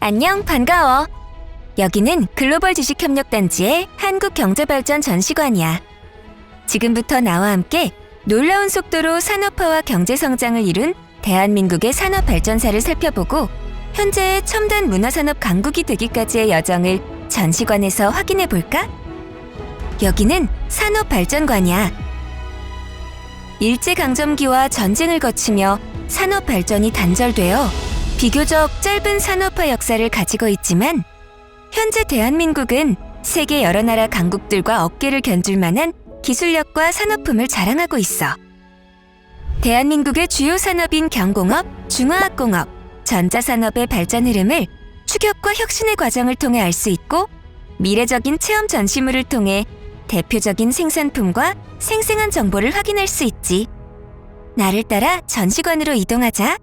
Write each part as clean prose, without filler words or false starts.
안녕, 반가워. 여기는 글로벌 주식협력단지의 한국경제발전 전시관이야. 지금부터 나와 함께 놀라운 속도로 산업화와 경제성장을 이룬 대한민국의 산업발전사를 살펴보고 현재의 첨단 문화산업 강국이 되기까지의 여정을 전시관에서 확인해 볼까? 여기는 산업발전관이야. 일제강점기와 전쟁을 거치며 산업발전이 단절되어 비교적 짧은 산업화 역사를 가지고 있지만 현재 대한민국은 세계 여러 나라 강국들과 어깨를 견줄 만한 기술력과 산업품을 자랑하고 있어. 대한민국의 주요 산업인 경공업, 중화학공업, 전자산업의 발전 흐름을 추격과 혁신의 과정을 통해 알 수 있고 미래적인 체험 전시물을 통해 대표적인 생산품과 생생한 정보를 확인할 수 있지. 나를 따라 전시관으로 이동하자.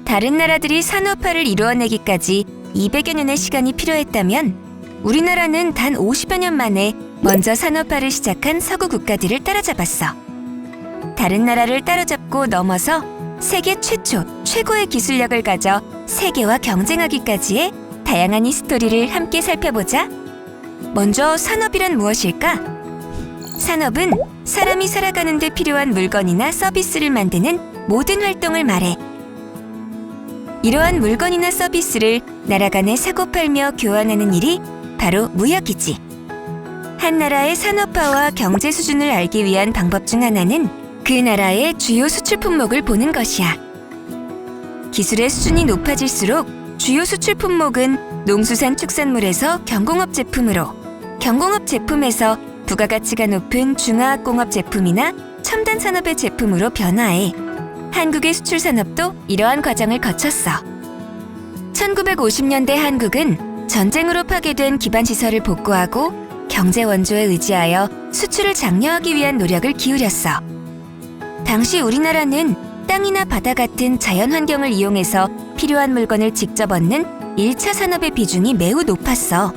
다른 나라들이 산업화를 이루어내기까지 200여 년의 시간이 필요했다면 우리나라는 단 50여 년 만에 먼저 산업화를 시작한 서구 국가들을 따라잡았어. 다른 나라를 따라잡고 넘어서 세계 최초, 최고의 기술력을 가져 세계와 경쟁하기까지의 다양한 히스토리를 함께 살펴보자. 먼저 산업이란 무엇일까? 산업은 사람이 살아가는 데 필요한 물건이나 서비스를 만드는 모든 활동을 말해. 이러한 물건이나 서비스를 나라 간에 사고팔며 교환하는 일이 바로 무역이지. 한 나라의 산업화와 경제 수준을 알기 위한 방법 중 하나는 그 나라의 주요 수출 품목을 보는 것이야. 기술의 수준이 높아질수록 주요 수출 품목은 농수산 축산물에서 경공업 제품으로, 경공업 제품에서 부가가치가 높은 중화학공업 제품이나 첨단 산업의 제품으로 변화해. 한국의 수출 산업도 이러한 과정을 거쳤어. 1950년대 한국은 전쟁으로 파괴된 기반시설을 복구하고 경제 원조에 의지하여 수출을 장려하기 위한 노력을 기울였어. 당시 우리나라는 땅이나 바다 같은 자연 환경을 이용해서 필요한 물건을 직접 얻는 1차 산업의 비중이 매우 높았어.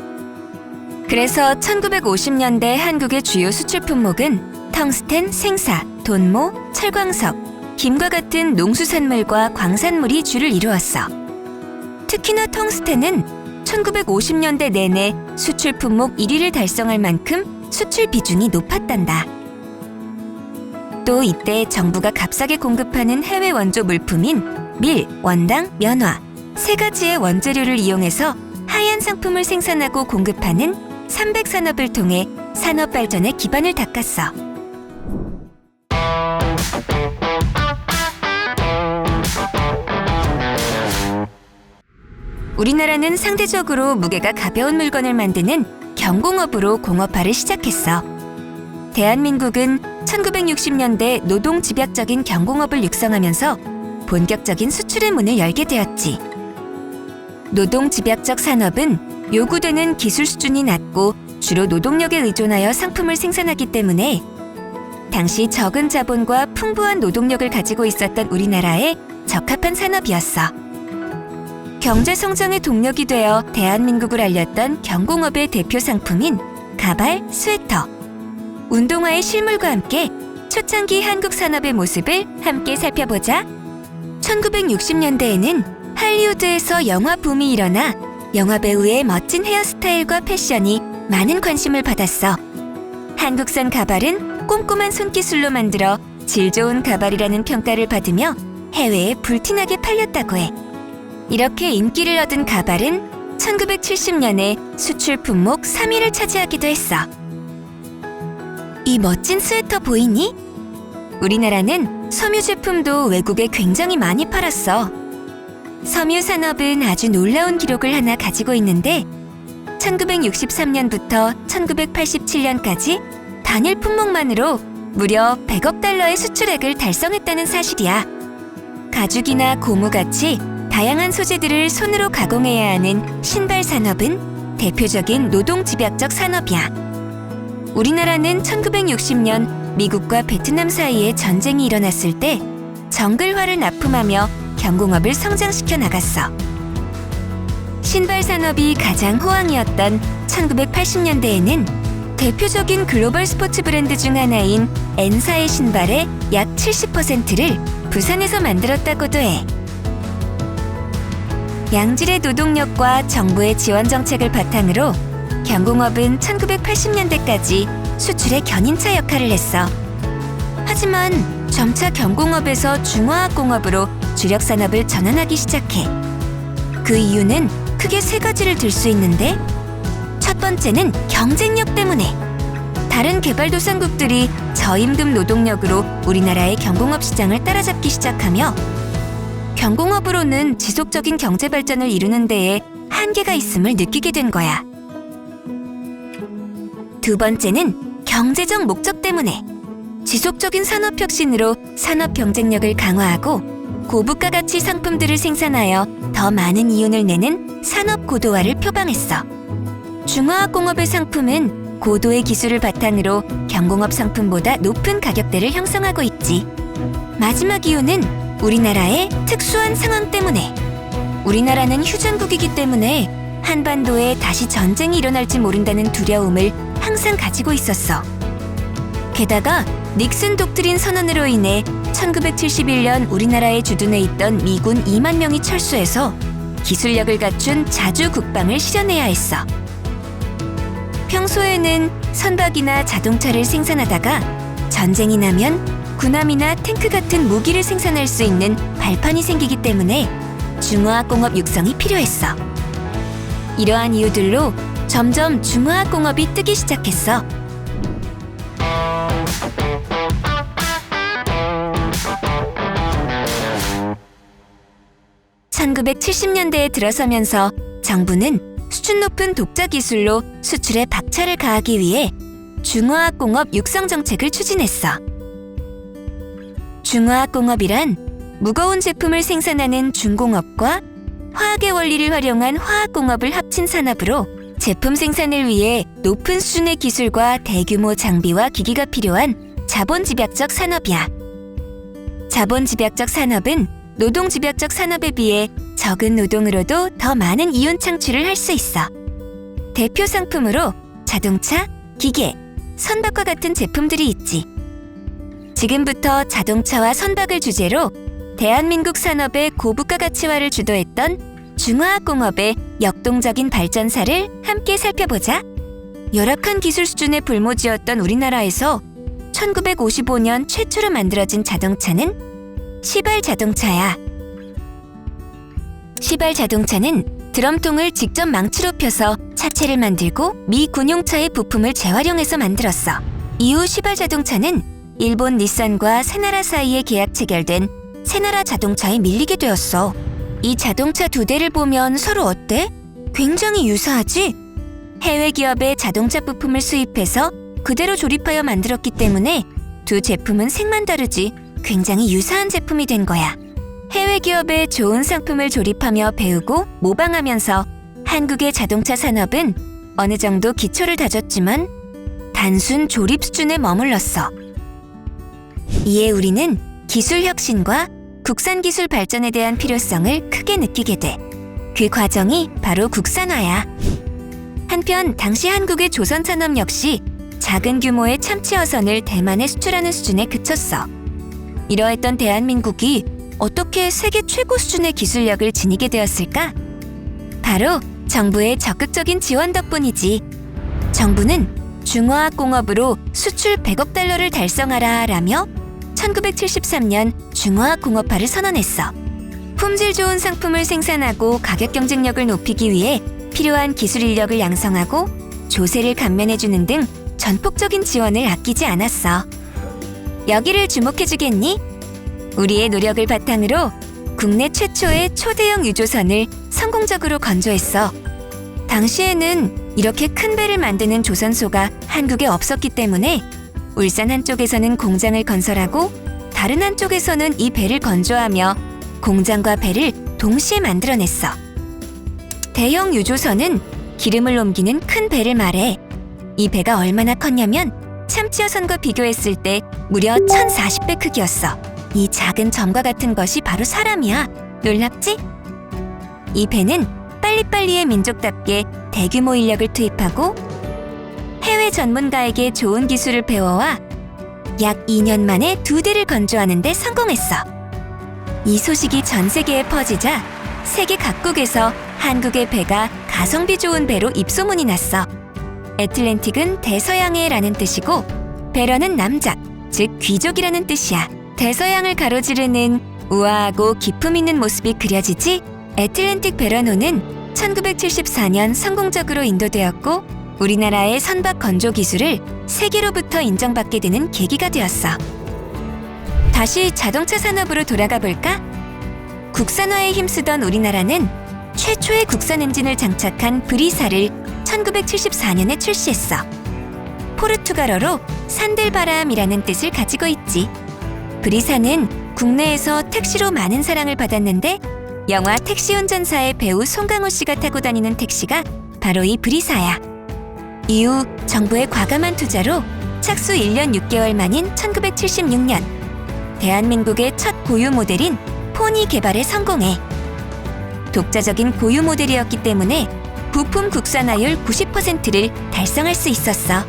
그래서 1950년대 한국의 주요 수출 품목은 텅스텐, 생사, 돈모, 철광석, 김과 같은 농수산물과 광산물이 주를 이루었어. 특히나 텅스텐은 1950년대 내내 수출 품목 1위를 달성할 만큼 수출 비중이 높았단다. 또 이때 정부가 값싸게 공급하는 해외 원조 물품인 밀, 원당, 면화 세 가지의 원재료를 이용해서 하얀 상품을 생산하고 공급하는 삼백산업을 통해 산업 발전의 기반을 닦았어. 우리나라는 상대적으로 무게가 가벼운 물건을 만드는 경공업으로 공업화를 시작했어. 대한민국은 1960년대 노동 집약적인 경공업을 육성하면서 본격적인 수출의 문을 열게 되었지. 노동 집약적 산업은 요구되는 기술 수준이 낮고 주로 노동력에 의존하여 상품을 생산하기 때문에 당시 적은 자본과 풍부한 노동력을 가지고 있었던 우리나라에 적합한 산업이었어. 경제 성장의 동력이 되어 대한민국을 알렸던 경공업의 대표 상품인 가발, 스웨터, 운동화의 실물과 함께 초창기 한국 산업의 모습을 함께 살펴보자. 1960년대에는 할리우드에서 영화 붐이 일어나 영화 배우의 멋진 헤어스타일과 패션이 많은 관심을 받았어. 한국산 가발은 꼼꼼한 손기술로 만들어 질 좋은 가발이라는 평가를 받으며 해외에 불티나게 팔렸다고 해. 이렇게 인기를 얻은 가발은 1970년에 수출 품목 3위를 차지하기도 했어. 이 멋진 스웨터 보이니? 우리나라는 섬유 제품도 외국에 굉장히 많이 팔았어. 섬유 산업은 아주 놀라운 기록을 하나 가지고 있는데 1963년부터 1987년까지 단일 품목만으로 무려 100억 달러의 수출액을 달성했다는 사실이야. 가죽이나 고무같이 다양한 소재들을 손으로 가공해야 하는 신발 산업은 대표적인 노동 집약적 산업이야. 우리나라는 1960년 미국과 베트남 사이에 전쟁이 일어났을 때 정글화를 납품하며 경공업을 성장시켜 나갔어. 신발 산업이 가장 호황이었던 1980년대에는 대표적인 글로벌 스포츠 브랜드 중 하나인 엔사의 신발의 약 70%를 부산에서 만들었다고도 해. 양질의 노동력과 정부의 지원 정책을 바탕으로 경공업은 1980년대까지 수출의 견인차 역할을 했어. 하지만 점차 경공업에서 중화학공업으로 주력 산업을 전환하기 시작해. 그 이유는 크게 세 가지를 들 수 있는데, 첫 번째는 경쟁력 때문에. 다른 개발도상국들이 저임금 노동력으로 우리나라의 경공업 시장을 따라잡기 시작하며 경공업으로는 지속적인 경제 발전을 이루는 데에 한계가 있음을 느끼게 된 거야. 두 번째는 경제적 목적 때문에. 지속적인 산업혁신으로 산업 경쟁력을 강화하고 고부가 가치 상품들을 생산하여 더 많은 이윤을 내는 산업 고도화를 표방했어. 중화학공업의 상품은 고도의 기술을 바탕으로 경공업 상품보다 높은 가격대를 형성하고 있지. 마지막 이유는 우리나라의 특수한 상황 때문에. 우리나라는 휴전국이기 때문에 한반도에 다시 전쟁이 일어날지 모른다는 두려움을 항상 가지고 있었어. 게다가 닉슨 독트린 선언으로 인해 1971년 우리나라에 주둔해 있던 미군 2만 명이 철수해서 기술력을 갖춘 자주 국방을 실현해야 했어. 평소에는 선박이나 자동차를 생산하다가 전쟁이 나면 군함이나 탱크 같은 무기를 생산할 수 있는 발판이 생기기 때문에 중화학공업 육성이 필요했어. 이러한 이유들로 점점 중화학공업이 뜨기 시작했어. 1970년대에 들어서면서 정부는 수준 높은 독자 기술로 수출에 박차를 가하기 위해 중화학공업 육성 정책을 추진했어. 중화학공업이란 무거운 제품을 생산하는 중공업과 화학의 원리를 활용한 화학공업을 합친 산업으로 제품 생산을 위해 높은 수준의 기술과 대규모 장비와 기기가 필요한 자본집약적 산업이야. 자본집약적 산업은 노동집약적 산업에 비해 적은 노동으로도 더 많은 이윤 창출을 할 수 있어. 대표 상품으로 자동차, 기계, 선박과 같은 제품들이 있지. 지금부터 자동차와 선박을 주제로 대한민국 산업의 고부가 가치화를 주도했던 중화학공업의 역동적인 발전사를 함께 살펴보자. 열악한 기술 수준의 불모지였던 우리나라에서 1955년 최초로 만들어진 자동차는 시발 자동차야. 시발 자동차는 드럼통을 직접 망치로 펴서 차체를 만들고 미 군용차의 부품을 재활용해서 만들었어. 이후 시발 자동차는 일본 닛산과 새나라 사이에 계약 체결된 새나라 자동차에 밀리게 되었어. 이 자동차 두 대를 보면 서로 어때? 굉장히 유사하지? 해외 기업의 자동차 부품을 수입해서 그대로 조립하여 만들었기 때문에 두 제품은 색만 다르지 굉장히 유사한 제품이 된 거야. 해외 기업의 좋은 상품을 조립하며 배우고 모방하면서 한국의 자동차 산업은 어느 정도 기초를 다졌지만 단순 조립 수준에 머물렀어. 이에 우리는 기술 혁신과 국산 기술 발전에 대한 필요성을 크게 느끼게 돼. 그 과정이 바로 국산화야. 한편 당시 한국의 조선 산업 역시 작은 규모의 참치 어선을 대만에 수출하는 수준에 그쳤어. 이러했던 대한민국이 어떻게 세계 최고 수준의 기술력을 지니게 되었을까? 바로 정부의 적극적인 지원 덕분이지. 정부는 중화학공업으로 수출 100억 달러를 달성하라 라며 1973년 중화학공업화를 선언했어. 품질 좋은 상품을 생산하고 가격 경쟁력을 높이기 위해 필요한 기술 인력을 양성하고 조세를 감면해주는 등 전폭적인 지원을 아끼지 않았어. 여기를 주목해주겠니? 우리의 노력을 바탕으로 국내 최초의 초대형 유조선을 성공적으로 건조했어. 당시에는 이렇게 큰 배를 만드는 조선소가 한국에 없었기 때문에 울산 한쪽에서는 공장을 건설하고 다른 한쪽에서는 이 배를 건조하며 공장과 배를 동시에 만들어냈어. 대형 유조선은 기름을 옮기는 큰 배를 말해. 이 배가 얼마나 컸냐면 참치어선과 비교했을 때 무려 1040배 크기였어. 이 작은 점과 같은 것이 바로 사람이야. 놀랍지? 이 배는 빨리빨리의 민족답게 대규모 인력을 투입하고 해외 전문가에게 좋은 기술을 배워와 약 2년 만에 2대를 건조하는 데 성공했어. 이 소식이 전 세계에 퍼지자 세계 각국에서 한국의 배가 가성비 좋은 배로 입소문이 났어. 애틀랜틱은 대서양의 라는 뜻이고 배런은 남작, 즉 귀족이라는 뜻이야. 대서양을 가로지르는 우아하고 기품 있는 모습이 그려지지 애틀랜틱 배런호는 1974년 성공적으로 인도되었고 우리나라의 선박 건조 기술을 세계로부터 인정받게 되는 계기가 되었어. 다시 자동차 산업으로 돌아가 볼까? 국산화에 힘쓰던 우리나라는 최초의 국산 엔진을 장착한 브리사를 1974년에 출시했어. 포르투갈어로 산들바람이라는 뜻을 가지고 있지. 브리사는 국내에서 택시로 많은 사랑을 받았는데 영화 택시 운전사의 배우 송강호 씨가 타고 다니는 택시가 바로 이 브리사야. 이후 정부의 과감한 투자로 착수 1년 6개월 만인 1976년 대한민국의 첫 고유 모델인 포니 개발에 성공해. 독자적인 고유 모델이었기 때문에 부품 국산화율 90%를 달성할 수 있었어.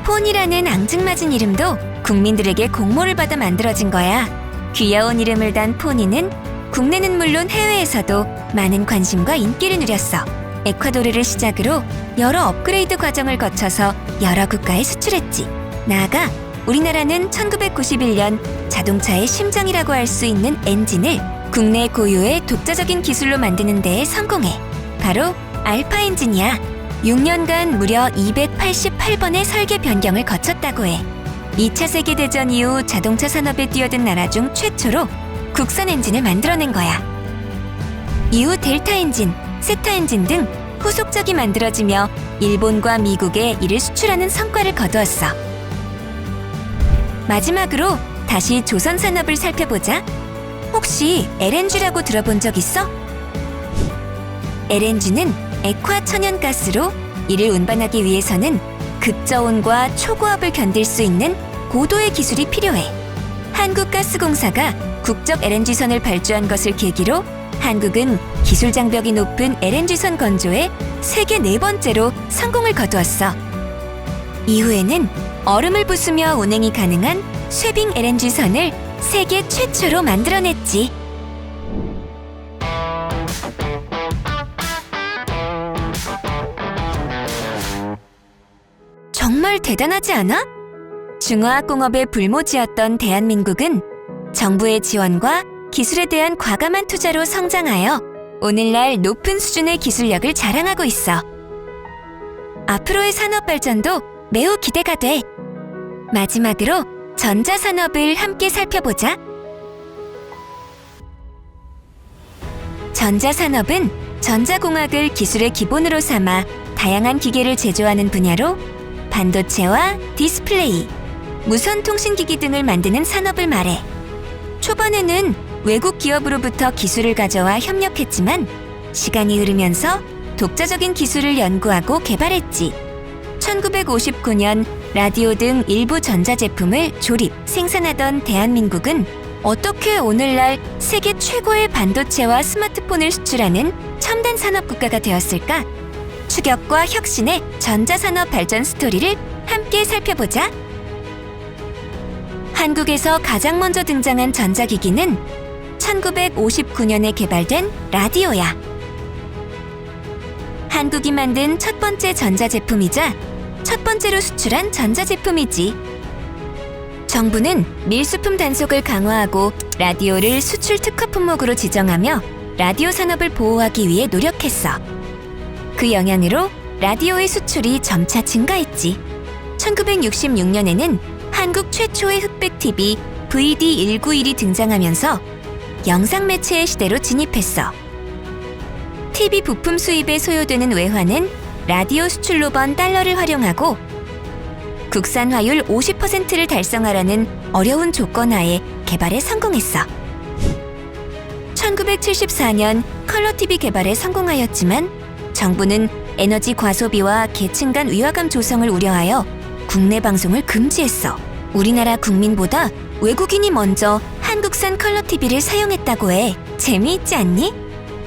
포니라는 앙증맞은 이름도 국민들에게 공모를 받아 만들어진 거야. 귀여운 이름을 단 포니는 국내는 물론 해외에서도 많은 관심과 인기를 누렸어. 에콰도르를 시작으로 여러 업그레이드 과정을 거쳐서 여러 국가에 수출했지. 나아가 우리나라는 1991년 자동차의 심장이라고 할 수 있는 엔진을 국내 고유의 독자적인 기술로 만드는 데에 성공해. 바로 알파 엔진이야. 6년간 무려 288번의 설계 변경을 거쳤다고 해. 2차 세계대전 이후 자동차 산업에 뛰어든 나라 중 최초로 국산 엔진을 만들어낸 거야. 이후 델타 엔진, 세타 엔진 등 후속작이 만들어지며 일본과 미국에 이를 수출하는 성과를 거두었어. 마지막으로 다시 조선 산업을 살펴보자. 혹시 LNG라고 들어본 적 있어? LNG는 액화 천연가스로 이를 운반하기 위해서는 극저온과 초고압을 견딜 수 있는 고도의 기술이 필요해. 한국가스공사가 국적 LNG선을 발주한 것을 계기로 한국은 기술 장벽이 높은 LNG선 건조에 세계 4번째로 성공을 거두었어. 이후에는 얼음을 부수며 운행이 가능한 쇠빙 LNG선을 세계 최초로 만들어냈지. 정말 대단하지 않아? 중화학공업의 불모지였던 대한민국은 정부의 지원과 기술에 대한 과감한 투자로 성장하여 오늘날 높은 수준의 기술력을 자랑하고 있어. 앞으로의 산업 발전도 매우 기대가 돼. 마지막으로 전자산업을 함께 살펴보자. 전자산업은 전자공학을 기술의 기본으로 삼아 다양한 기계를 제조하는 분야로 반도체와 디스플레이, 무선통신기기 등을 만드는 산업을 말해. 초반에는 외국 기업으로부터 기술을 가져와 협력했지만 시간이 흐르면서 독자적인 기술을 연구하고 개발했지. 1959년 라디오 등 일부 전자제품을 조립, 생산하던 대한민국은 어떻게 오늘날 세계 최고의 반도체와 스마트폰을 수출하는 첨단 산업 국가가 되었을까? 추격과 혁신의 전자산업 발전 스토리를 함께 살펴보자. 한국에서 가장 먼저 등장한 전자기기는 1959년에 개발된 라디오야. 한국이 만든 첫 번째 전자제품이자 첫 번째로 수출한 전자제품이지. 정부는 밀수품 단속을 강화하고 라디오를 수출 특화 품목으로 지정하며 라디오 산업을 보호하기 위해 노력했어. 그 영향으로 라디오의 수출이 점차 증가했지. 1966년에는 한국 최초의 흑백 TV VD191이 등장하면서 영상 매체의 시대로 진입했어. TV 부품 수입에 소요되는 외화는 라디오 수출로 번 달러를 활용하고 국산화율 50%를 달성하라는 어려운 조건 하에 개발에 성공했어. 1974년 컬러 TV 개발에 성공하였지만 정부는 에너지 과소비와 계층 간 위화감 조성을 우려하여 국내 방송을 금지했어. 우리나라 국민보다 외국인이 먼저 한국산 컬러 TV를 사용했다고 해. 재미있지 않니?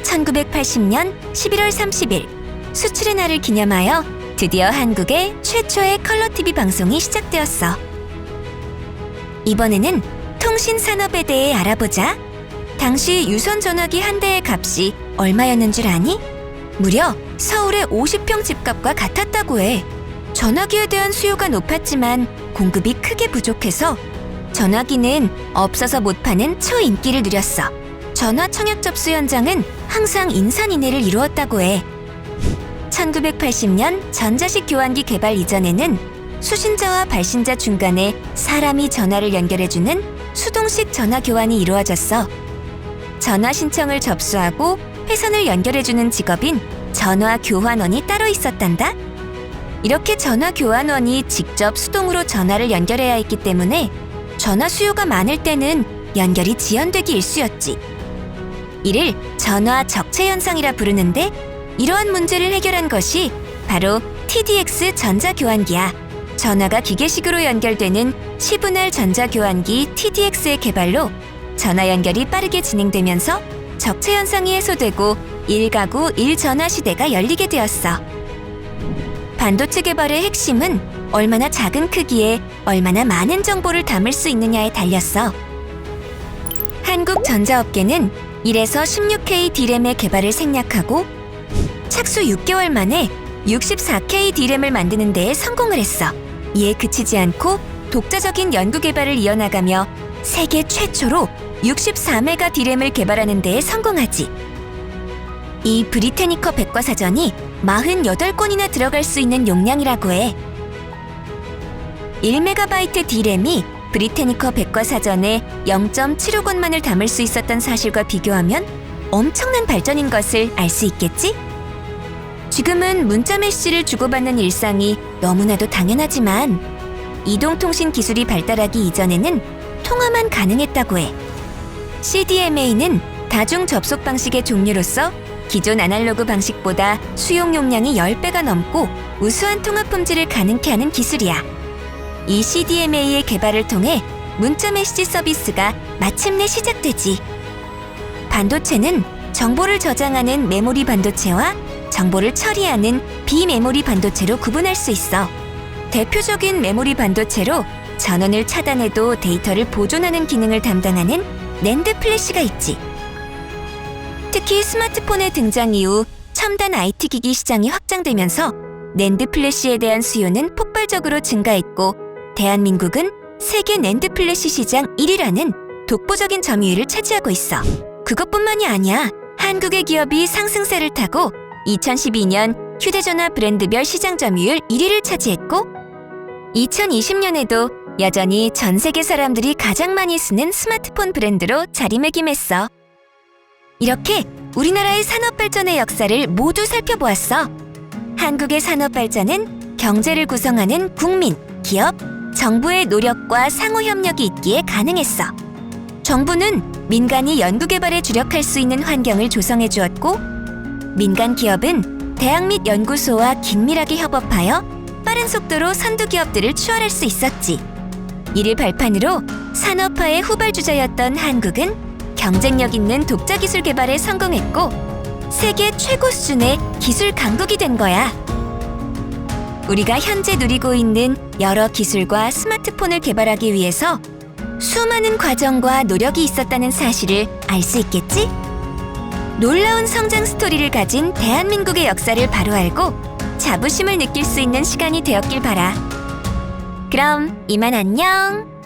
1980년 11월 30일 수출의 날을 기념하여 드디어 한국의 최초의 컬러 TV 방송이 시작되었어. 이번에는 통신 산업에 대해 알아보자. 당시 유선 전화기 한 대의 값이 얼마였는 줄 아니? 무려 서울의 50평 집값과 같았다고 해. 전화기에 대한 수요가 높았지만 공급이 크게 부족해서 전화기는 없어서 못 파는 초인기를 누렸어. 전화 청약 접수 현장은 항상 인산인해를 이루었다고 해. 1980년 전자식 교환기 개발 이전에는 수신자와 발신자 중간에 사람이 전화를 연결해주는 수동식 전화 교환이 이루어졌어. 전화 신청을 접수하고 회선을 연결해주는 직업인 전화 교환원이 따로 있었단다. 이렇게 전화 교환원이 직접 수동으로 전화를 연결해야 했기 때문에 전화 수요가 많을 때는 연결이 지연되기 일쑤였지. 이를 전화 적체 현상이라 부르는데 이러한 문제를 해결한 것이 바로 TDX 전자교환기야. 전화가 기계식으로 연결되는 시분할 전자교환기 TDX의 개발로 전화 연결이 빠르게 진행되면서 적체 현상이 해소되고 1가구 1전화 시대가 열리게 되었어. 반도체 개발의 핵심은 얼마나 작은 크기에 얼마나 많은 정보를 담을 수 있느냐에 달렸어. 한국전자업계는 1에서 16K D램의 개발을 생략하고 착수 6개월 만에 64K D램을 만드는 데에 성공을 했어. 이에 그치지 않고 독자적인 연구 개발을 이어나가며 세계 최초로 64메가 D램을 개발하는 데에 성공하지. 이 브리테니커 백과사전이 48권이나 들어갈 수 있는 용량이라고 해. 1MB D램이 브리테니커 백과사전에 0.75권만을 담을 수 있었던 사실과 비교하면 엄청난 발전인 것을 알 수 있겠지? 지금은 문자 메시지를 주고받는 일상이 너무나도 당연하지만 이동통신 기술이 발달하기 이전에는 통화만 가능했다고 해. CDMA는 다중 접속 방식의 종류로서 기존 아날로그 방식보다 수용 용량이 10배가 넘고 우수한 통화 품질을 가능케 하는 기술이야. 이 CDMA의 개발을 통해 문자 메시지 서비스가 마침내 시작되지. 반도체는 정보를 저장하는 메모리 반도체와 정보를 처리하는 비메모리 반도체로 구분할 수 있어. 대표적인 메모리 반도체로 전원을 차단해도 데이터를 보존하는 기능을 담당하는 낸드 플래시가 있지. 특히 스마트폰의 등장 이후 첨단 IT 기기 시장이 확장되면서 낸드 플래시에 대한 수요는 폭발적으로 증가했고 대한민국은 세계 낸드 플래시 시장 1위라는 독보적인 점유율을 차지하고 있어. 그것뿐만이 아니야. 한국의 기업이 상승세를 타고 2012년 휴대전화 브랜드별 시장 점유율 1위를 차지했고 2020년에도 여전히 전 세계 사람들이 가장 많이 쓰는 스마트폰 브랜드로 자리매김했어. 이렇게 우리나라의 산업 발전의 역사를 모두 살펴보았어. 한국의 산업 발전은 경제를 구성하는 국민, 기업, 정부의 노력과 상호 협력이 있기에 가능했어. 정부는 민간이 연구개발에 주력할 수 있는 환경을 조성해 주었고 민간 기업은 대학 및 연구소와 긴밀하게 협업하여 빠른 속도로 선두 기업들을 추월할 수 있었지. 이를 발판으로 산업화의 후발주자였던 한국은 경쟁력 있는 독자 기술 개발에 성공했고 세계 최고 수준의 기술 강국이 된 거야. 우리가 현재 누리고 있는 여러 기술과 스마트폰을 개발하기 위해서 수많은 과정과 노력이 있었다는 사실을 알 수 있겠지? 놀라운 성장 스토리를 가진 대한민국의 역사를 바로 알고 자부심을 느낄 수 있는 시간이 되었길 바라. 그럼 이만 안녕!